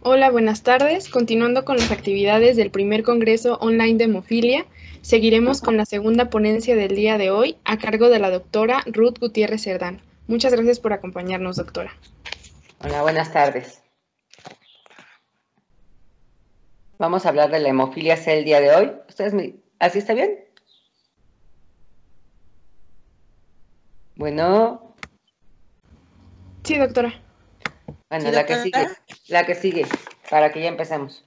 Hola, buenas tardes. Continuando con las actividades del primer Congreso Online de Hemofilia, seguiremos con la segunda ponencia del día de hoy a cargo de la doctora Ruth Gutiérrez Cerdán. Muchas gracias por acompañarnos, doctora. Hola, buenas tardes. Vamos a hablar de la hemofilia C el día de hoy. ¿Así está bien? Bueno, Sí, doctora. bueno, Sí, la que doctora. sigue, para que ya empecemos.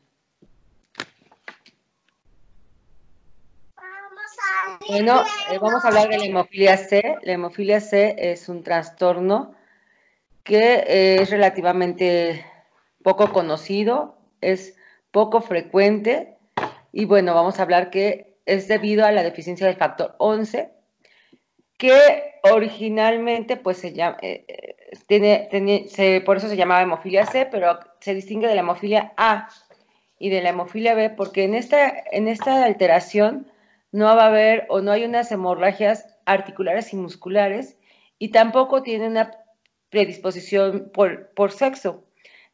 Bueno, vamos a hablar de la hemofilia C. La hemofilia C es un trastorno que es relativamente poco conocido, es poco frecuente y bueno, vamos a hablar que es debido a la deficiencia del factor 11, que originalmente pues se llama, por eso se llamaba hemofilia C, pero se distingue de la hemofilia A y de la hemofilia B porque en esta alteración no va a haber o no hay unas hemorragias articulares y musculares y tampoco tiene una predisposición por sexo,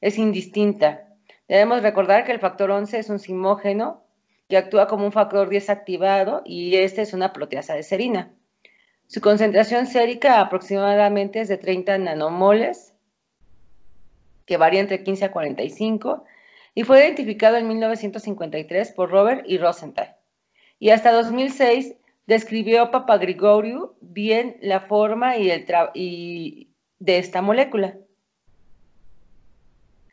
es indistinta. Debemos recordar que el factor 11 es un simógeno que actúa como un factor 10 activado y este es una proteasa de serina. Su concentración sérica aproximadamente es de 30 nanomoles, que varía entre 15 a 45, y fue identificado en 1953 por Robert y Rosenthal. Y hasta 2006 describió Papagrigoriou bien la forma y de esta molécula.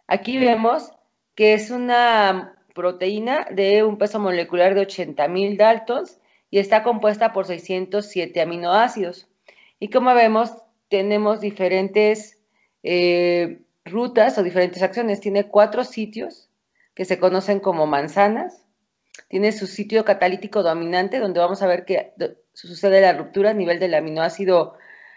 Aquí vemos que es una proteína de un peso molecular de 80.000 daltons y está compuesta por 607 aminoácidos. Y como vemos, tenemos diferentes rutas o diferentes acciones. Tiene 4 sitios que se conocen como manzanas. Tiene su sitio catalítico dominante, donde vamos a ver que sucede la ruptura a nivel del aminoácido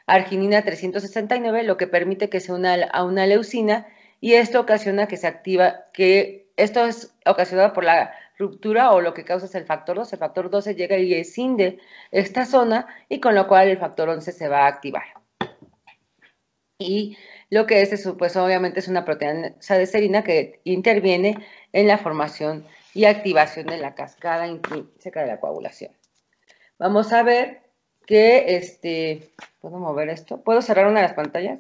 arginina 369, lo que permite que se una a una leucina, y esto ocasiona que se activa, que esto es ocasionado por la ruptura o lo que causa es el factor 12. El factor 12 llega y escinde esta zona y con lo cual el factor 11 se va a activar. Y lo que es pues obviamente es una proteasa de serina que interviene en la formación y activación de la cascada intrínseca de la coagulación. Vamos a ver que, ¿puedo mover esto? ¿Puedo cerrar una de las pantallas?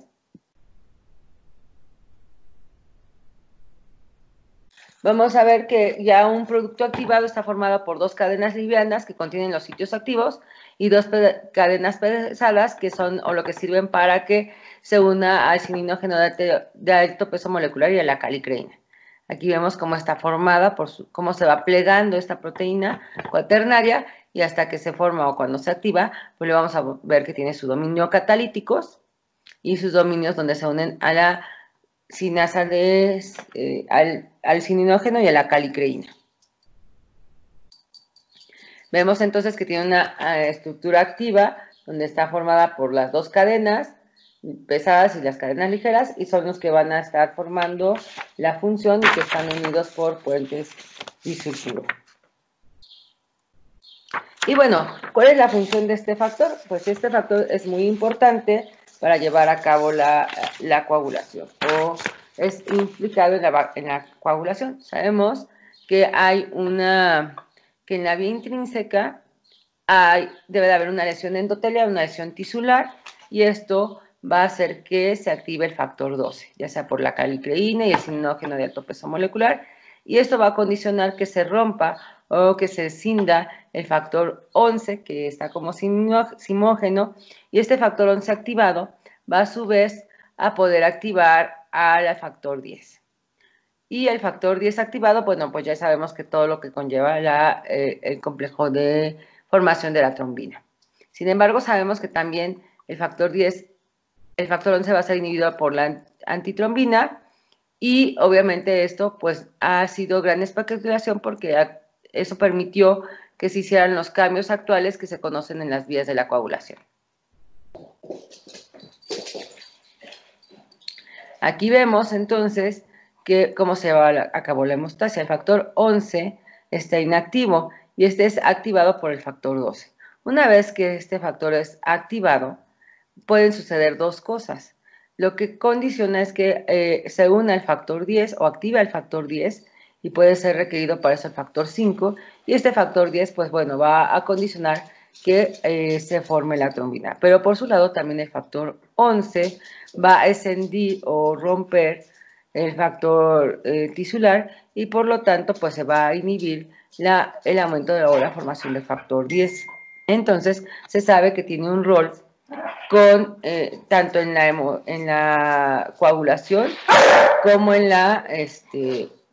Vamos a ver que ya un producto activado está formado por 2 cadenas livianas que contienen los sitios activos y 2 cadenas pesadas que son o lo que sirven para que se una al cininógeno de alto peso molecular y a la calicreína. Aquí vemos cómo está formada, cómo se va plegando esta proteína cuaternaria y hasta que se forma o cuando se activa, pues le vamos a ver que tiene su dominio catalíticos y sus dominios donde se unen a la sinasa al cininógeno y a la calicreína. Vemos entonces que tiene una estructura activa donde está formada por las 2 cadenas pesadas y las cadenas ligeras y son los que van a estar formando la función y que están unidos por puentes disulfuro. Y bueno, ¿cuál es la función de este factor? Pues este factor es muy importante para llevar a cabo la coagulación o es implicado en la coagulación. Sabemos que que en la vía intrínseca debe de haber una lesión endotelial, una lesión tisular, y esto va a hacer que se active el factor 12, ya sea por la calicreína y el cininógeno de alto peso molecular, y esto va a condicionar que se rompa o que se escinda el factor 11, que está como simógeno, y este factor 11 activado va a su vez a poder activar al factor 10. Y el factor 10 activado, bueno, pues ya sabemos que todo lo que conlleva el complejo de formación de la trombina. Sin embargo, sabemos que también el factor 11 va a ser inhibido por la antitrombina y obviamente esto pues ha sido gran especulación porque eso permitió que se hicieran los cambios actuales que se conocen en las vías de la coagulación. Aquí vemos entonces cómo se va a cabo la hemostasia. El factor 11 está inactivo y este es activado por el factor 12. Una vez que este factor es activado, pueden suceder 2 cosas. lo que condiciona es que se una el factor 10 o activa el factor 10 y puede ser requerido para eso el factor 5, y este factor 10, pues bueno, va a condicionar que se forme la trombina. Pero por su lado también el factor 11 va a escindir o romper el factor tisular, y por lo tanto pues se va a inhibir el aumento o la formación del factor 10. Entonces se sabe que tiene un rol tanto en la coagulación como en la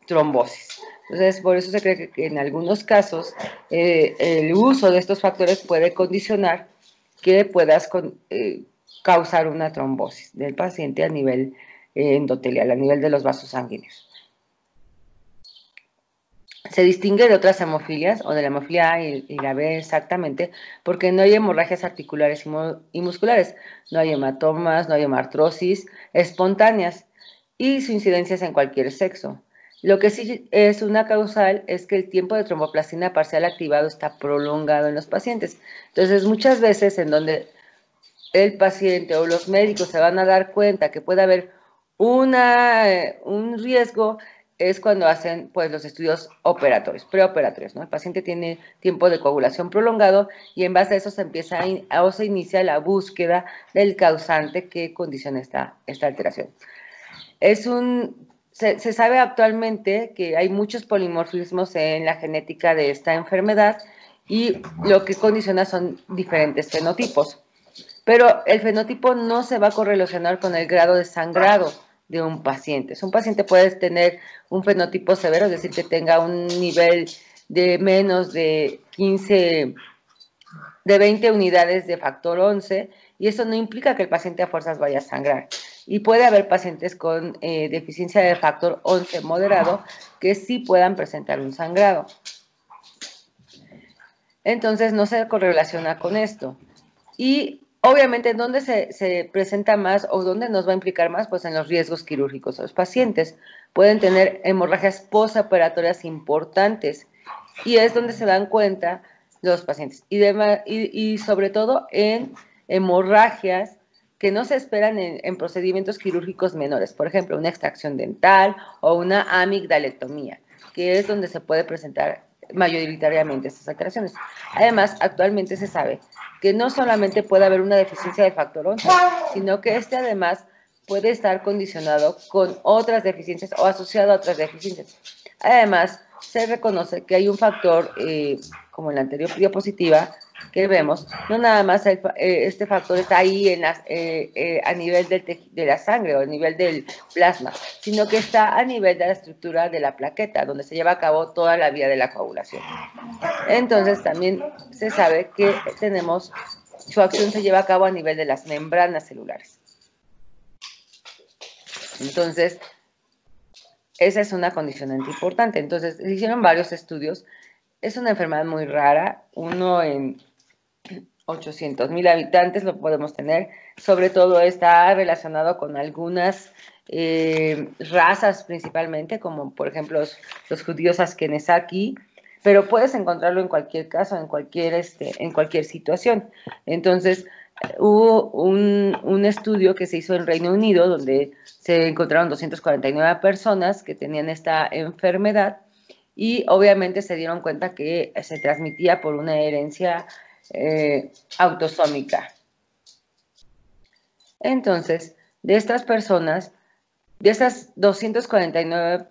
trombosis. Entonces, por eso se cree que en algunos casos el uso de estos factores puede condicionar que puedas causar una trombosis del paciente a nivel endotelial, a nivel de los vasos sanguíneos. Se distingue de otras hemofilias, o de la hemofilia A y la B exactamente, porque no hay hemorragias articulares y musculares, no hay hematomas, no hay hemartrosis espontáneas, y su incidencia es en cualquier sexo. Lo que sí es una causal es que el tiempo de tromboplastina parcial activado está prolongado en los pacientes. Entonces, muchas veces en donde el paciente o los médicos se van a dar cuenta que puede haber un riesgo es cuando hacen pues los estudios preoperatorios, ¿no? El paciente tiene tiempo de coagulación prolongado y en base a eso se inicia la búsqueda del causante que condiciona esta alteración. Se sabe actualmente que hay muchos polimorfismos en la genética de esta enfermedad, y lo que condiciona son diferentes fenotipos. Pero el fenotipo no se va a correlacionar con el grado de sangrado de un paciente. Un paciente puede tener un fenotipo severo, es decir, que tenga un nivel de menos de 20 unidades de factor 11, y eso no implica que el paciente a fuerzas vaya a sangrar. Y puede haber pacientes con deficiencia de factor 11 moderado que sí puedan presentar un sangrado. Entonces no se correlaciona con esto. Y obviamente, ¿dónde se presenta más o dónde nos va a implicar más? Pues en los riesgos quirúrgicos. Los pacientes pueden tener hemorragias postoperatorias importantes, y es donde se dan cuenta los pacientes. Y sobre todo en hemorragias que no se esperan en procedimientos quirúrgicos menores. Por ejemplo, una extracción dental o una amigdalectomía, que es donde se puede presentar mayoritariamente estas alteraciones. Además, actualmente se sabe que no solamente puede haber una deficiencia de factor 11, sino que además puede estar condicionado con otras deficiencias o asociado a otras deficiencias. Además, se reconoce que hay un factor, como en la anterior diapositiva que vemos, no nada más este factor está ahí a nivel de la sangre o a nivel del plasma, sino que está a nivel de la estructura de la plaqueta, donde se lleva a cabo toda la vía de la coagulación. Entonces, también se sabe que su acción se lleva a cabo a nivel de las membranas celulares. Entonces, esa es una condicionante importante. Entonces, se hicieron varios estudios. Es una enfermedad muy rara, uno en 800,000 habitantes lo podemos tener. Sobre todo está relacionado con algunas razas principalmente, como por ejemplo los judíos Ashkenazí, pero puedes encontrarlo en cualquier caso, en cualquier situación. Entonces, hubo un estudio que se hizo en Reino Unido donde se encontraron 249 personas que tenían esta enfermedad, y obviamente se dieron cuenta que se transmitía por una herencia autosómica. Entonces, de estas 249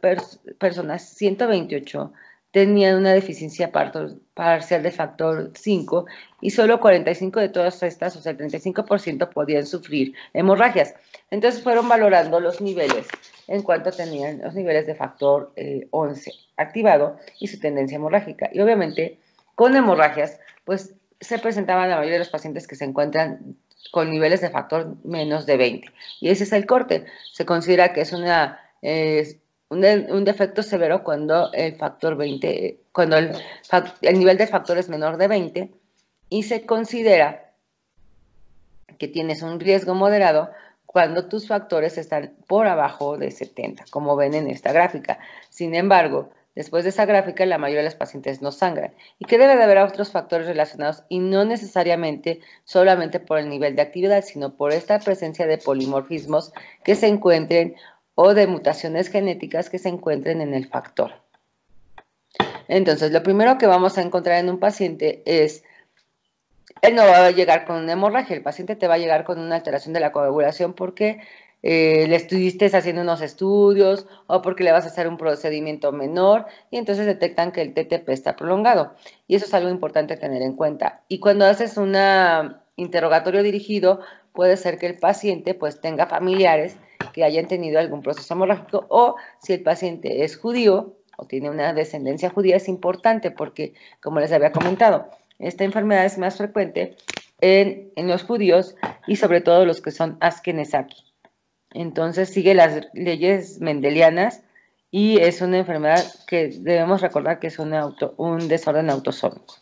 personas, 128 tenían una deficiencia parcial de factor 5, y solo 45 de todas estas, o sea, el 35%, podían sufrir hemorragias. Entonces fueron valorando los niveles en cuanto tenían los niveles de factor 11 activado y su tendencia hemorrágica. Y obviamente, con hemorragias, pues se presentaban la mayoría de los pacientes que se encuentran con niveles de factor menos de 20. Y ese es el corte. Se considera que es un defecto severo cuando el factor 20, cuando el nivel de factor es menor de 20, y se considera que tienes un riesgo moderado cuando tus factores están por abajo de 70, como ven en esta gráfica. Sin embargo, Después de esa gráfica, la mayoría de los pacientes no sangran y que debe de haber otros factores relacionados y no necesariamente solamente por el nivel de actividad, sino por esta presencia de polimorfismos que se encuentren o de mutaciones genéticas que se encuentren en el factor. Entonces, lo primero que vamos a encontrar en un paciente es, él no va a llegar con una hemorragia, el paciente te va a llegar con una alteración de la coagulación porque le estuviste haciendo unos estudios o porque le vas a hacer un procedimiento menor y entonces detectan que el TTP está prolongado. Y eso es algo importante tener en cuenta. Y cuando haces un interrogatorio dirigido, puede ser que el paciente pues tenga familiares que hayan tenido algún proceso hemorrágico, o si el paciente es judío o tiene una descendencia judía, es importante porque, como les había comentado, esta enfermedad es más frecuente en los judíos y sobre todo los que son Ashkenazi. Entonces sigue las leyes mendelianas y es una enfermedad que debemos recordar que es un desorden autosómico.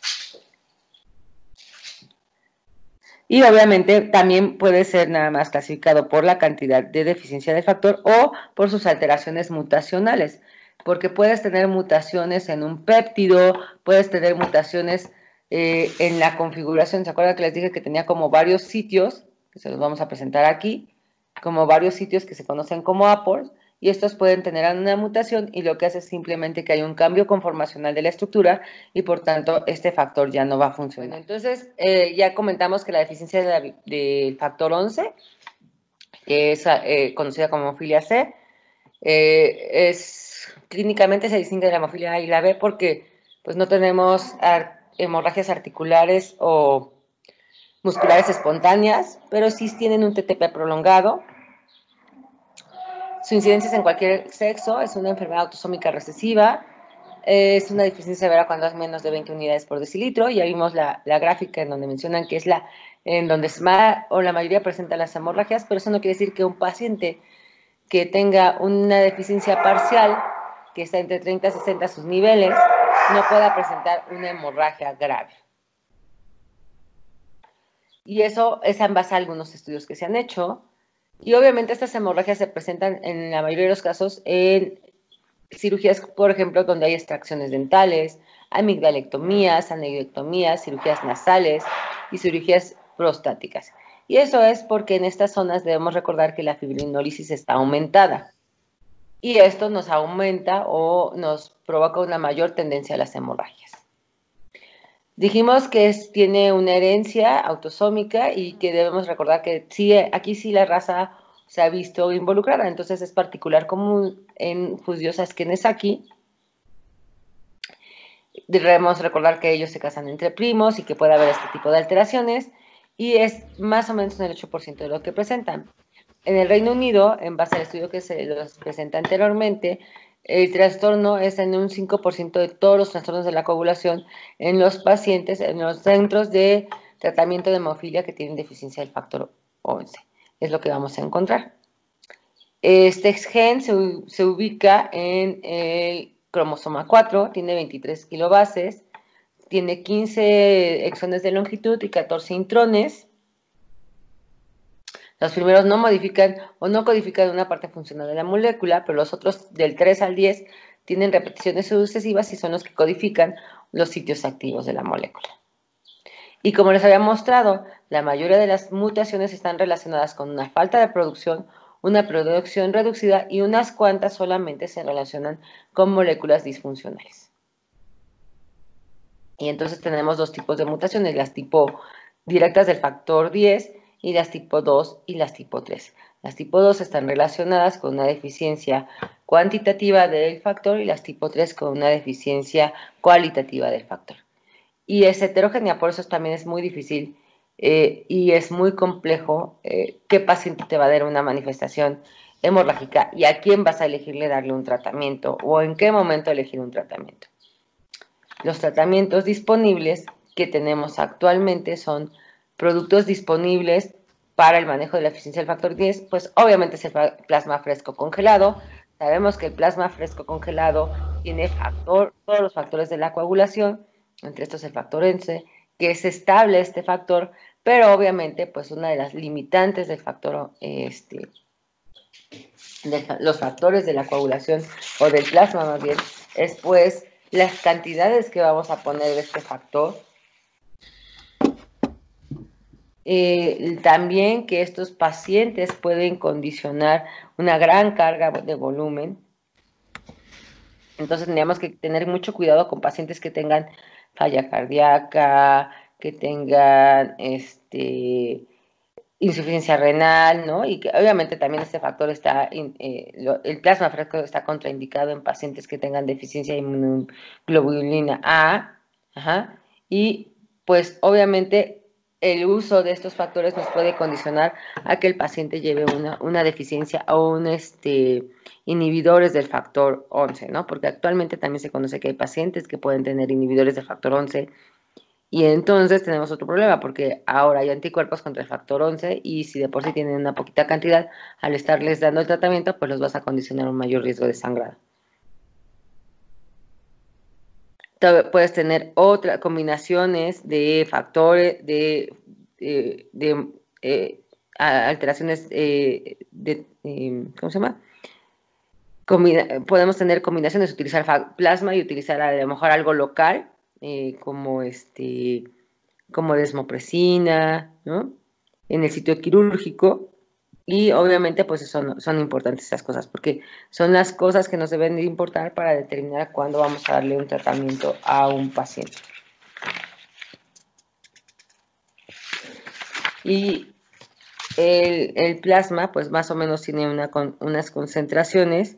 Y obviamente también puede ser nada más clasificado por la cantidad de deficiencia del factor o por sus alteraciones mutacionales, porque puedes tener mutaciones en un péptido, puedes tener mutaciones en la configuración. ¿Se acuerdan que les dije que tenía como varios sitios, que se los vamos a presentar aquí, como varios sitios que se conocen como APORs, y estos pueden tener una mutación y lo que hace es simplemente que hay un cambio conformacional de la estructura y por tanto este factor ya no va a funcionar. Bueno, entonces ya comentamos que la deficiencia del factor 11, que es conocida como hemofilia C, clínicamente se distingue de la hemofilia A y la B porque pues no tenemos hemorragias articulares o musculares espontáneas, pero sí tienen un TTP prolongado. Su incidencia es en cualquier sexo, es una enfermedad autosómica recesiva, es una deficiencia severa cuando es menos de 20 unidades por decilitro. Ya vimos la gráfica en donde mencionan que es en donde la mayoría presenta las hemorragias, pero eso no quiere decir que un paciente que tenga una deficiencia parcial, que está entre 30 y 60 sus niveles, no pueda presentar una hemorragia grave. Y eso es en base a algunos estudios que se han hecho. Y obviamente estas hemorragias se presentan en la mayoría de los casos en cirugías, por ejemplo, donde hay extracciones dentales, amigdalectomías, aneudectomías, cirugías nasales y cirugías prostáticas. Y eso es porque en estas zonas debemos recordar que la fibrinólisis está aumentada. Y esto nos aumenta o nos provoca una mayor tendencia a las hemorragias. Dijimos que tiene una herencia autosómica y que debemos recordar que sí, aquí sí la raza se ha visto involucrada, entonces es particular común en judíos Ashkenazi. Debemos recordar que ellos se casan entre primos y que puede haber este tipo de alteraciones y es más o menos en el 8% de lo que presentan. En el Reino Unido, en base al estudio que se los presenta anteriormente, el trastorno es en un 5% de todos los trastornos de la coagulación en los pacientes, en los centros de tratamiento de hemofilia que tienen deficiencia del factor 11. Es lo que vamos a encontrar. Este gen se ubica en el cromosoma 4, tiene 23 kilobases, tiene 15 exones de longitud y 14 intrones. Los primeros no modifican o no codifican una parte funcional de la molécula, pero los otros del 3 al 10 tienen repeticiones sucesivas y son los que codifican los sitios activos de la molécula. Y como les había mostrado, la mayoría de las mutaciones están relacionadas con una falta de producción, una producción reducida y unas cuantas solamente se relacionan con moléculas disfuncionales. Y entonces tenemos dos tipos de mutaciones, las tipo directas del factor 10 y las tipo 2 y las tipo 3. Las tipo 2 están relacionadas con una deficiencia cuantitativa del factor y las tipo 3 con una deficiencia cualitativa del factor. Y es heterogénea, por eso también es muy difícil y es muy complejo qué paciente te va a dar una manifestación hemorrágica y a quién vas a elegirle darle un tratamiento o en qué momento elegir un tratamiento. Los tratamientos disponibles que tenemos actualmente son productos disponibles para el manejo de la eficiencia del factor 10, pues obviamente es el plasma fresco congelado. Sabemos que el plasma fresco congelado tiene todos los factores de la coagulación, entre estos el factor 11, que es estable este factor, pero obviamente pues una de las limitantes del factor, de los factores de la coagulación o del plasma más bien, es pues las cantidades que vamos a poner de este factor. También que estos pacientes pueden condicionar una gran carga de volumen. Entonces tendríamos que tener mucho cuidado con pacientes que tengan falla cardíaca, que tengan insuficiencia renal, ¿no? Y que obviamente también este factor está, el plasma fresco está contraindicado en pacientes que tengan deficiencia de inmunoglobulina A, ajá, y pues obviamente el uso de estos factores nos puede condicionar a que el paciente lleve una deficiencia o inhibidores del factor 11, ¿no? Porque actualmente también se conoce que hay pacientes que pueden tener inhibidores del factor 11 y entonces tenemos otro problema porque ahora hay anticuerpos contra el factor 11 y si de por sí tienen una poquita cantidad, al estarles dando el tratamiento, pues los vas a condicionar a un mayor riesgo de sangrado. Puedes tener otras combinaciones de factores, de alteraciones ¿cómo se llama? Podemos tener combinaciones, utilizar plasma y utilizar a lo mejor algo local, como desmopresina, ¿no? En el sitio quirúrgico. Y obviamente pues son importantes esas cosas porque son las cosas que nos deben de importar para determinar cuándo vamos a darle un tratamiento a un paciente. Y el plasma pues más o menos tiene unas concentraciones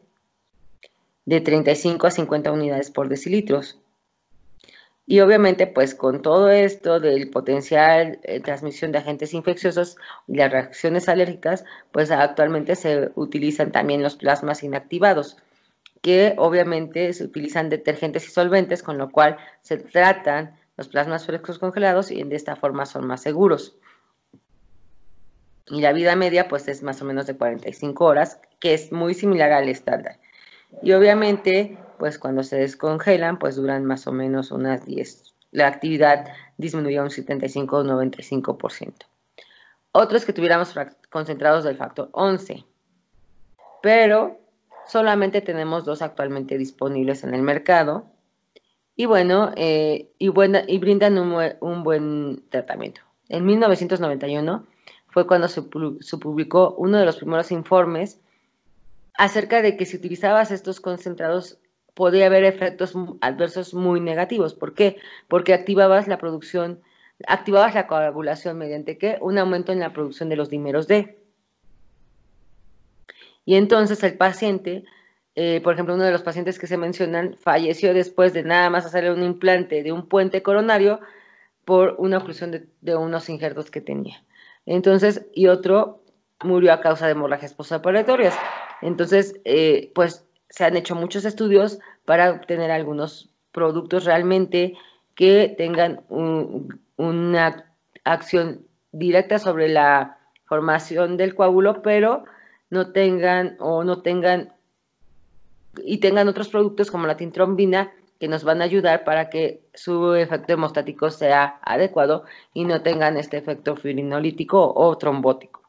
de 35 a 50 unidades por decilitros. Y obviamente, pues con todo esto del potencial transmisión de agentes infecciosos y las reacciones alérgicas, pues actualmente se utilizan también los plasmas inactivados, que obviamente se utilizan detergentes y solventes, con lo cual se tratan los plasmas frescos congelados y de esta forma son más seguros. Y la vida media, pues es más o menos de 45 horas, que es muy similar al estándar. Y obviamente, pues cuando se descongelan, pues duran más o menos unas 10. La actividad disminuye un 75 o 95%. Otros que tuviéramos concentrados del factor 11. Pero solamente tenemos 2 actualmente disponibles en el mercado. Y bueno, y brindan un buen tratamiento. En 1991 fue cuando se publicó uno de los primeros informes acerca de que si utilizabas estos concentrados podría haber efectos adversos muy negativos. ¿Por qué? Porque activabas la coagulación mediante ¿qué? Un aumento en la producción de los dímeros D. Y entonces el paciente, por ejemplo, uno de los pacientes que se mencionan, falleció después de nada más hacerle un implante de un puente coronario por una oclusión de unos injertos que tenía. Entonces, y otro murió a causa de hemorragias postoperatorias. Entonces, pues se han hecho muchos estudios para obtener algunos productos realmente que tengan una acción directa sobre la formación del coágulo, pero no tengan otros productos como la tintrombina que nos van a ayudar para que su efecto hemostático sea adecuado y no tengan este efecto fibrinolítico o trombótico.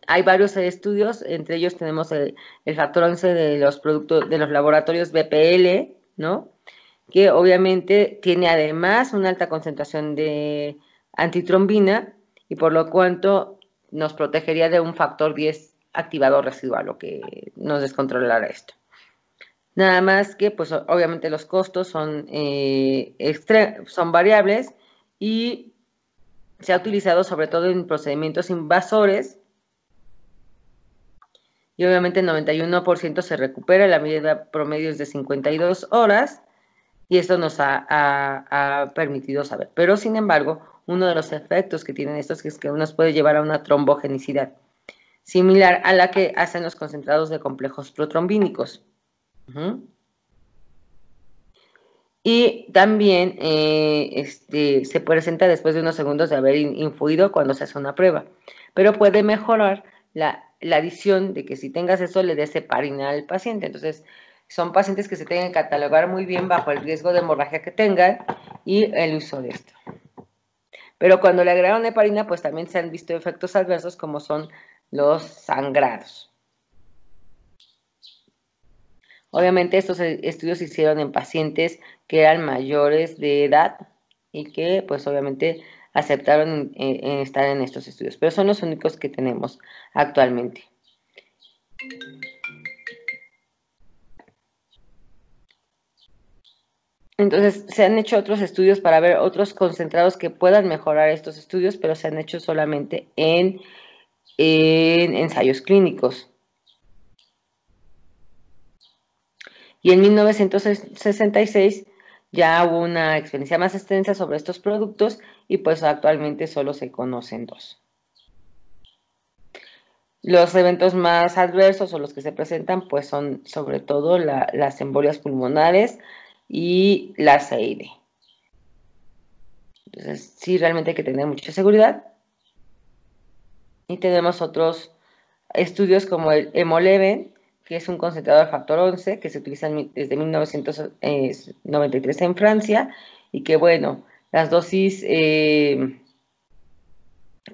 Hay varios estudios, entre ellos tenemos el factor 11 de los productos de los laboratorios BPL, ¿no? Que obviamente tiene además una alta concentración de antitrombina y por lo cuanto nos protegería de un factor 10 activador residual, lo que nos descontrolará esto. Nada más que, pues obviamente los costos son variables y se ha utilizado sobre todo en procedimientos invasores y obviamente el 91% se recupera, la medida promedio es de 52 horas y esto nos ha permitido saber. Pero sin embargo, uno de los efectos que tienen estos es que nos puede llevar a una trombogenicidad, similar a la que hacen los concentrados de complejos protrombínicos. Y también se presenta después de unos segundos de haber infuido cuando se hace una prueba. Pero puede mejorar la adición de que si tengas eso le des heparina al paciente. Entonces, son pacientes que se tienen que catalogar muy bien bajo el riesgo de hemorragia que tengan y el uso de esto. Pero cuando le agregaron heparina, pues también se han visto efectos adversos como son los sangrados. Obviamente estos estudios se hicieron en pacientes que eran mayores de edad y que pues obviamente aceptaron en estar en estos estudios, pero son los únicos que tenemos actualmente. Entonces, se han hecho otros estudios para ver otros concentrados que puedan mejorar estos estudios, pero se han hecho solamente en ensayos clínicos. Y en 1966 ya hubo una experiencia más extensa sobre estos productos y pues actualmente solo se conocen dos. Los eventos más adversos o los que se presentan pues son sobre todo las embolias pulmonares y la CID. Entonces sí, realmente hay que tener mucha seguridad. Y tenemos otros estudios como el Hemoleven, que es un concentrador de factor 11 que se utiliza desde 1993 en Francia y que, bueno, las dosis, que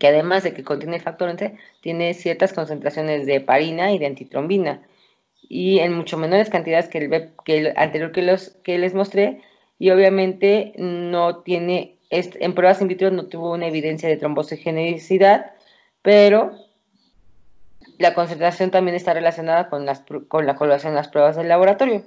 además de que contiene el factor 11, tiene ciertas concentraciones de heparina y de antitrombina y en mucho menores cantidades que el anterior que les mostré, y obviamente no tiene, en pruebas in vitro no tuvo una evidencia de trombocitogenicidad, pero la concentración también está relacionada con la colocación de las pruebas del laboratorio.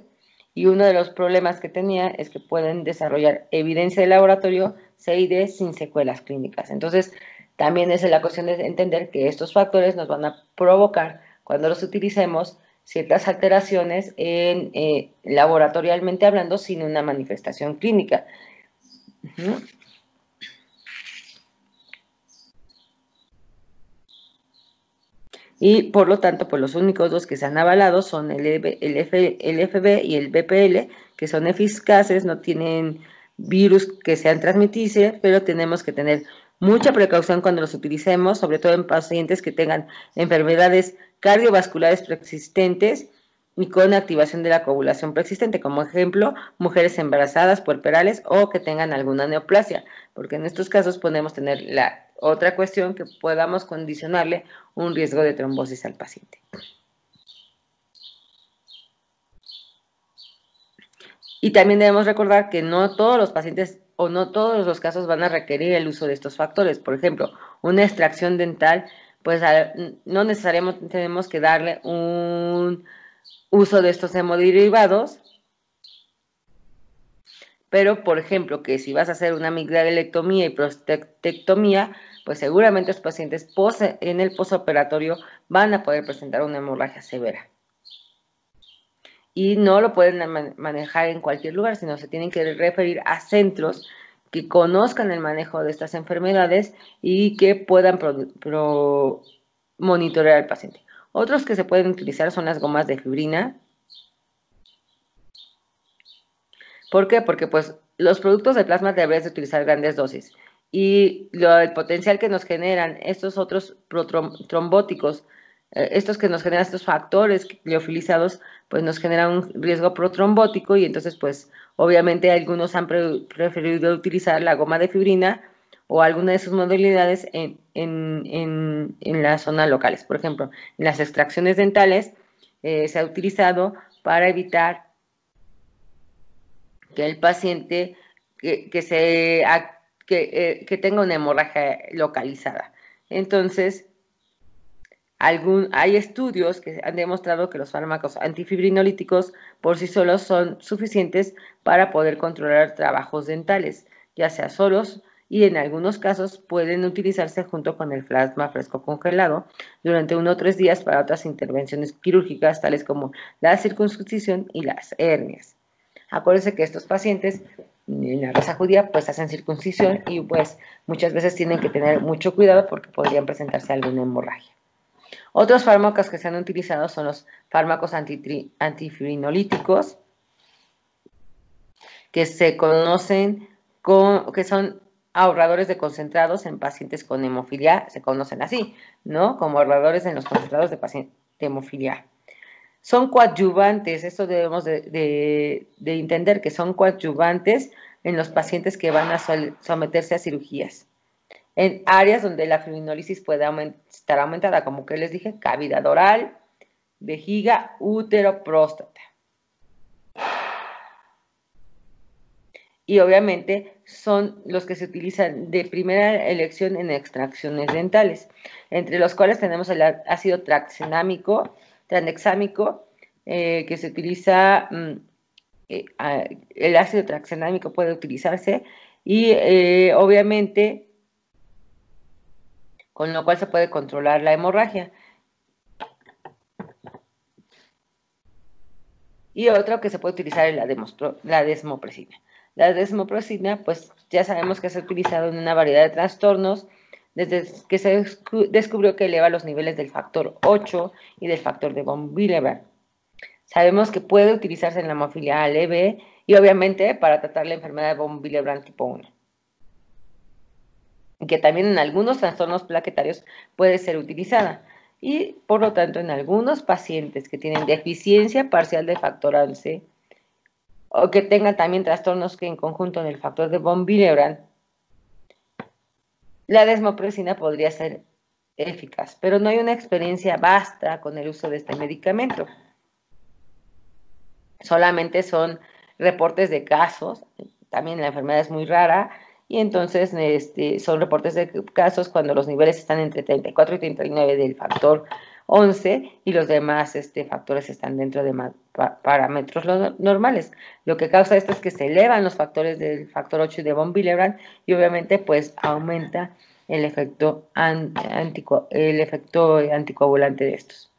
Y uno de los problemas que tenía es que pueden desarrollar evidencia de laboratorio CID sin secuelas clínicas. Entonces, también es la cuestión de entender que estos factores nos van a provocar, cuando los utilicemos, ciertas alteraciones laboratorialmente hablando sin una manifestación clínica. Y por lo tanto, pues los únicos dos que se han avalado son el FB y el BPL, que son eficaces, no tienen virus que sean transmitibles, pero tenemos que tener mucha precaución cuando los utilicemos, sobre todo en pacientes que tengan enfermedades cardiovasculares preexistentes y con activación de la coagulación preexistente, como ejemplo, mujeres embarazadas, puerperales o que tengan alguna neoplasia, porque en estos casos podemos tener la otra cuestión que podamos condicionarle un riesgo de trombosis al paciente. Y también debemos recordar que no todos los pacientes o no todos los casos van a requerir el uso de estos factores. Por ejemplo, una extracción dental, pues no necesariamente tenemos que darle un uso de estos hemoderivados, pero por ejemplo, que si vas a hacer una amigdalectomía y prostatectomía, pues seguramente los pacientes en el posoperatorio van a poder presentar una hemorragia severa. Y no lo pueden manejar en cualquier lugar, sino se tienen que referir a centros que conozcan el manejo de estas enfermedades y que puedan monitorear al paciente. Otros que se pueden utilizar son las gomas de fibrina. ¿Por qué? Porque pues los productos de plasma deberían de utilizar grandes dosis y el potencial que nos generan estos otros trombóticos, estos que nos generan estos factores liofilizados, pues nos generan un riesgo protrombótico y entonces pues obviamente algunos han preferido utilizar la goma de fibrina o alguna de sus modalidades en las zonas locales. Por ejemplo, en las extracciones dentales se ha utilizado para evitar que el paciente que tenga una hemorragia localizada. Entonces, hay estudios que han demostrado que los fármacos antifibrinolíticos por sí solos son suficientes para poder controlar trabajos dentales, ya sea solos y en algunos casos pueden utilizarse junto con el plasma fresco congelado durante 1 o 3 días para otras intervenciones quirúrgicas tales como la circuncisión y las hernias. Acuérdense que estos pacientes en la raza judía pues hacen circuncisión y pues muchas veces tienen que tener mucho cuidado porque podrían presentarse alguna hemorragia. Otros fármacos que se han utilizado son los fármacos antifibrinolíticos que se conocen que son ahorradores de concentrados en pacientes con hemofilia, se conocen así, ¿no? Como ahorradores en los concentrados de pacientes de hemofilia. Son coadyuvantes, esto debemos de entender que son coadyuvantes en los pacientes que van a someterse a cirugías. En áreas donde la fibrinólisis puede estar aumentada, como que les dije, cavidad oral, vejiga, útero, próstata. y obviamente son los que se utilizan de primera elección en extracciones dentales, entre los cuales tenemos el ácido tranexámico, que se utiliza, el ácido tranexámico puede utilizarse y obviamente con lo cual se puede controlar la hemorragia. Y otro que se puede utilizar es la desmopresina. La desmopresina, pues ya sabemos que se ha utilizado en una variedad de trastornos, desde que se descubrió que eleva los niveles del factor 8 y del factor de von Willebrand. Sabemos que puede utilizarse en la hemofilia leve y obviamente para tratar la enfermedad de von Willebrand tipo 1. Y que también en algunos trastornos plaquetarios puede ser utilizada. Y por lo tanto, en algunos pacientes que tienen deficiencia parcial de factor 11 o que tengan también trastornos que en conjunto en el factor de von Willebrand, la desmopresina podría ser eficaz, pero no hay una experiencia vasta con el uso de este medicamento. Solamente son reportes de casos, también la enfermedad es muy rara, y entonces son reportes de casos cuando los niveles están entre 34 y 39 del factor 11 y los demás factores están dentro de parámetros normales. Lo que causa esto es que se elevan los factores del factor 8 y de von Willebrand y obviamente pues aumenta el efecto anticoagulante de estos.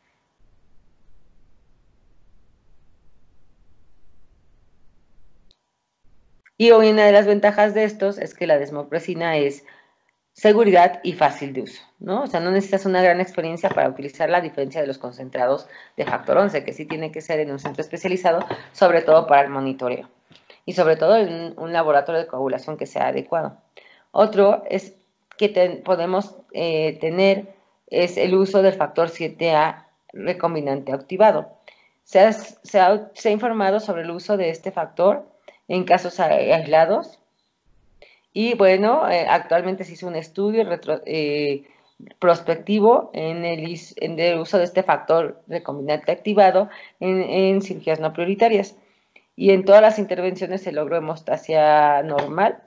Y hoy una de las ventajas de estos es que la desmopresina es seguridad y fácil de uso, ¿no? O sea, no necesitas una gran experiencia para utilizarla a diferencia de los concentrados de factor 11, que sí tiene que ser en un centro especializado, sobre todo para el monitoreo y sobre todo en un laboratorio de coagulación que sea adecuado. Otro es que podemos tener es el uso del factor 7A recombinante activado. Se ha informado sobre el uso de este factor en casos aislados. Y bueno, actualmente se hizo un estudio prospectivo en el uso de este factor recombinante activado en cirugías no prioritarias. Y en todas las intervenciones se logró hemostasia normal.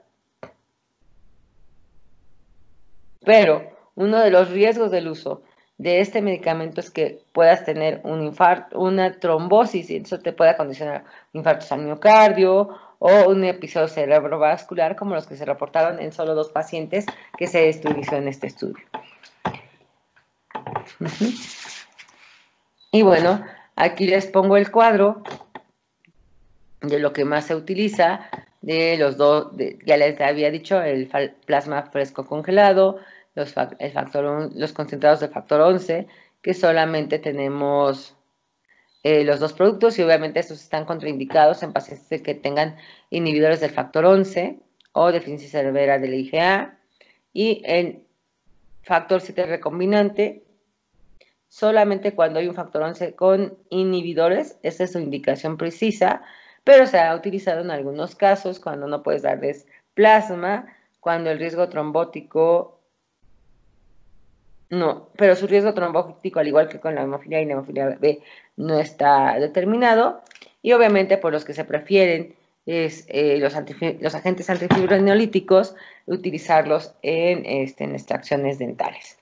Pero uno de los riesgos del uso de este medicamento es que puedas tener un infarto, una trombosis, y eso te puede condicionar infartos al miocardio o un episodio cerebrovascular como los que se reportaron en solo 2 pacientes que se estudió en este estudio. Y bueno, aquí les pongo el cuadro de lo que más se utiliza, de los dos, ya les había dicho, el plasma fresco congelado, los concentrados de factor 11, que solamente tenemos los 2 productos y obviamente estos están contraindicados en pacientes que tengan inhibidores del factor 11 o deficiencia severa del IgA, y el factor 7 recombinante solamente cuando hay un factor 11 con inhibidores, esa es su indicación precisa, pero se ha utilizado en algunos casos cuando no puedes darles plasma, cuando el riesgo trombótico no, pero su riesgo trombótico, al igual que con la hemofilia y la hemofilia B, no está determinado. Y obviamente por los que se prefieren es los agentes antifibrinolíticos, utilizarlos en extracciones dentales.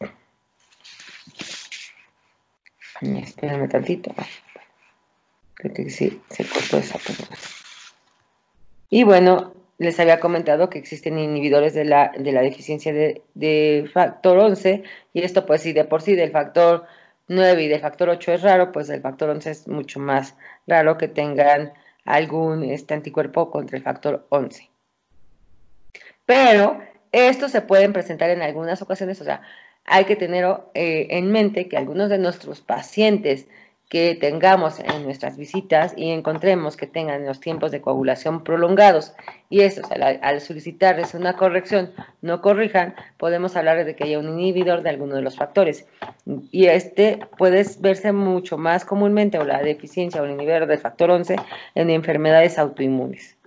Espérame tantito. Creo que sí, se cortó esa pregunta. Y bueno, les había comentado que existen inhibidores de la deficiencia de factor 11, y esto pues si de por sí del factor 9 y del factor 8 es raro, pues el factor 11 es mucho más raro que tengan algún anticuerpo contra el factor 11. Pero estos se pueden presentar en algunas ocasiones, o sea, hay que tener en mente que algunos de nuestros pacientes que tengamos en nuestras visitas y encontremos que tengan los tiempos de coagulación prolongados y estos al solicitarles una corrección no corrijan, podemos hablar de que haya un inhibidor de alguno de los factores, y puede verse mucho más comúnmente, o la deficiencia o el inhibidor del factor 11 en enfermedades autoinmunes.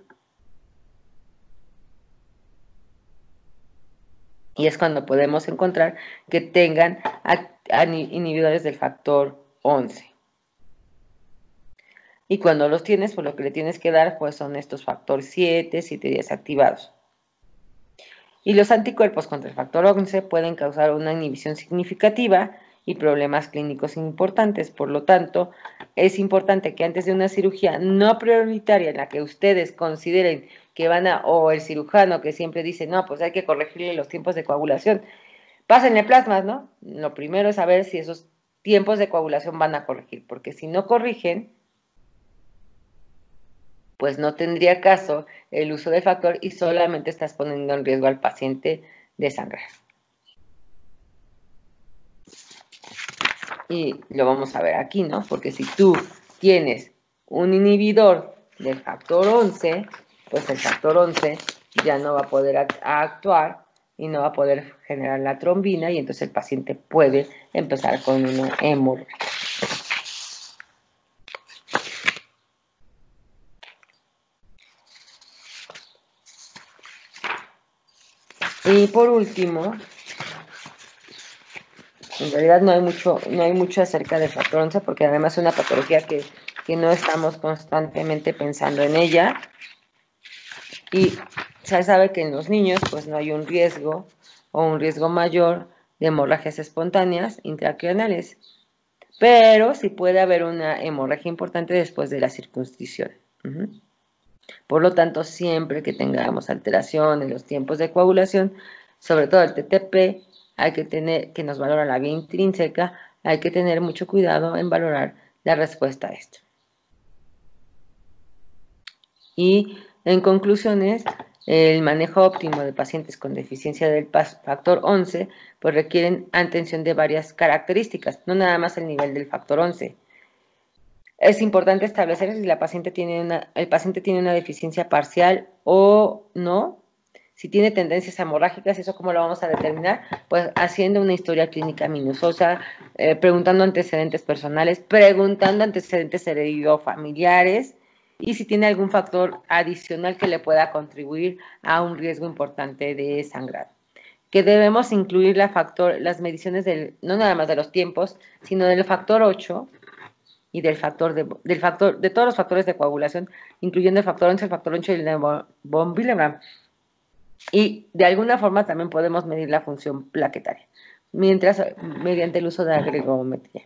Y es cuando podemos encontrar que tengan inhibidores del factor 11. Y cuando los tienes, pues lo que le tienes que dar pues son estos factor 7 días activados. Y los anticuerpos contra el factor 11 pueden causar una inhibición significativa y problemas clínicos importantes. Por lo tanto, es importante que antes de una cirugía no prioritaria en la que ustedes consideren que van a, o el cirujano que siempre dice, no, pues hay que corregirle los tiempos de coagulación, pásenle plasmas, ¿no? Lo primero es saber si esos tiempos de coagulación van a corregir, porque si no corrigen, pues no tendría caso el uso del factor y solamente estás poniendo en riesgo al paciente de sangrar. Y lo vamos a ver aquí, ¿no? Porque si tú tienes un inhibidor del factor 11, pues el factor 11 ya no va a poder actuar y no va a poder generar la trombina y entonces el paciente puede empezar con una hemorragia. Y por último, en realidad no hay mucho acerca del factor 11 porque además es una patología que no estamos constantemente pensando en ella. Y se sabe que en los niños pues no hay un riesgo o un riesgo mayor de hemorragias espontáneas intracraneales, pero sí puede haber una hemorragia importante después de la circuncisión. Por lo tanto, siempre que tengamos alteración en los tiempos de coagulación, sobre todo el TTP, hay que tener, que nos valora la vía intrínseca, hay que tener mucho cuidado en valorar la respuesta a esto. Y en conclusiones, el manejo óptimo de pacientes con deficiencia del factor 11 pues requieren atención de varias características, no nada más el nivel del factor 11. Es importante establecer si el paciente tiene una deficiencia parcial o no. Si tiene tendencias hemorrágicas, ¿eso cómo lo vamos a determinar? Pues haciendo una historia clínica minuciosa, preguntando antecedentes personales, preguntando antecedentes heredofamiliares y si tiene algún factor adicional que le pueda contribuir a un riesgo importante de sangrado. Que debemos incluir las mediciones no nada más de los tiempos, sino del factor 8 y de todos los factores de coagulación, incluyendo el factor 11, el factor 8 y el von Willebrand. Y de alguna forma también podemos medir la función plaquetaria, mediante el uso de agregometría.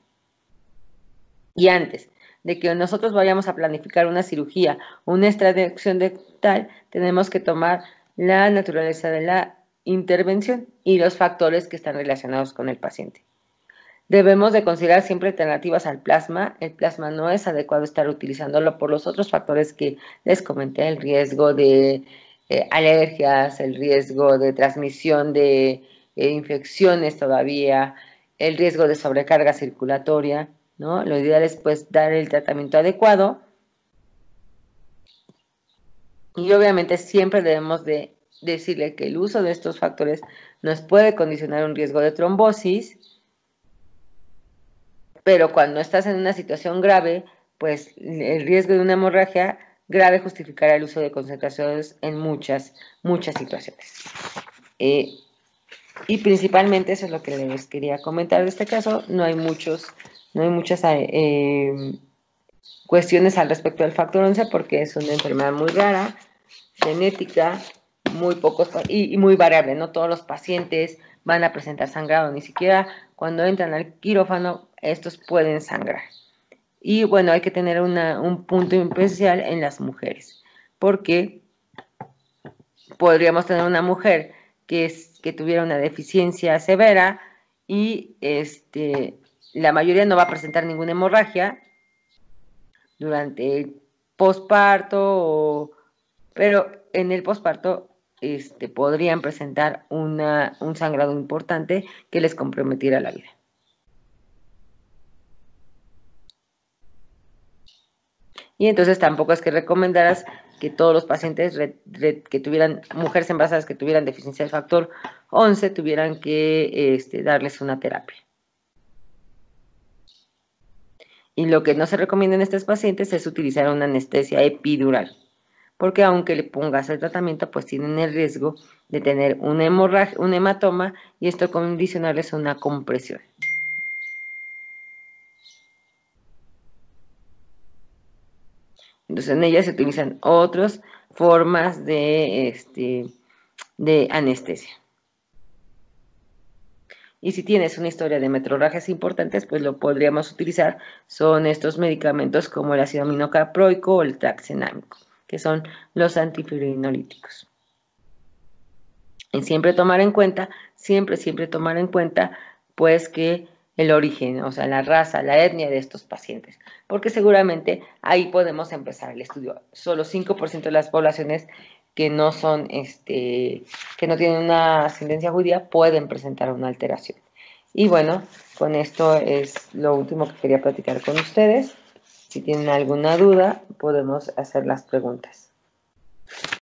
Y antes de que nosotros vayamos a planificar una cirugía o una extracción de tal, tenemos que tomar la naturaleza de la intervención y los factores que están relacionados con el paciente. Debemos de considerar siempre alternativas al plasma. El plasma no es adecuado estar utilizándolo por los otros factores que les comenté, el riesgo de alergias, el riesgo de transmisión de infecciones todavía, el riesgo de sobrecarga circulatoria, ¿no? Lo ideal es pues dar el tratamiento adecuado y obviamente siempre debemos de decirle que el uso de estos factores nos puede condicionar un riesgo de trombosis, pero cuando estás en una situación grave, pues el riesgo de una hemorragia grave justificará el uso de concentraciones en muchas situaciones. Y principalmente eso es lo que les quería comentar de este caso. No hay muchas cuestiones al respecto del factor 11 porque es una enfermedad muy rara, genética, muy pocos y muy variable. No todos los pacientes van a presentar sangrado, ni siquiera cuando entran al quirófano estos pueden sangrar. Y bueno, hay que tener un punto especial en las mujeres, porque podríamos tener una mujer que tuviera una deficiencia severa y la mayoría no va a presentar ninguna hemorragia durante el posparto, pero en el posparto podrían presentar un sangrado importante que les comprometiera la vida. Y entonces tampoco es que recomendaras que todos los pacientes que tuvieran, mujeres embarazadas que tuvieran deficiencia del factor 11, tuvieran que darles una terapia. Y lo que no se recomienda en estos pacientes es utilizar una anestesia epidural, porque aunque le pongas el tratamiento, pues tienen el riesgo de tener una hemorragia, un hematoma, y esto condicionarles una compresión. Entonces, en ella se utilizan otras formas de anestesia. Y si tienes una historia de metrorragias importantes, pues lo podríamos utilizar. Son estos medicamentos como el ácido aminocaproico o el taxenámico, que son los antifibrinolíticos. Y siempre tomar en cuenta, siempre tomar en cuenta, pues que el origen, o sea, la raza, la etnia de estos pacientes, porque seguramente ahí podemos empezar el estudio. Solo 5% de las poblaciones que no son, que no tienen una ascendencia judía pueden presentar una alteración. Y bueno, con esto es lo último que quería platicar con ustedes. Si tienen alguna duda, podemos hacer las preguntas.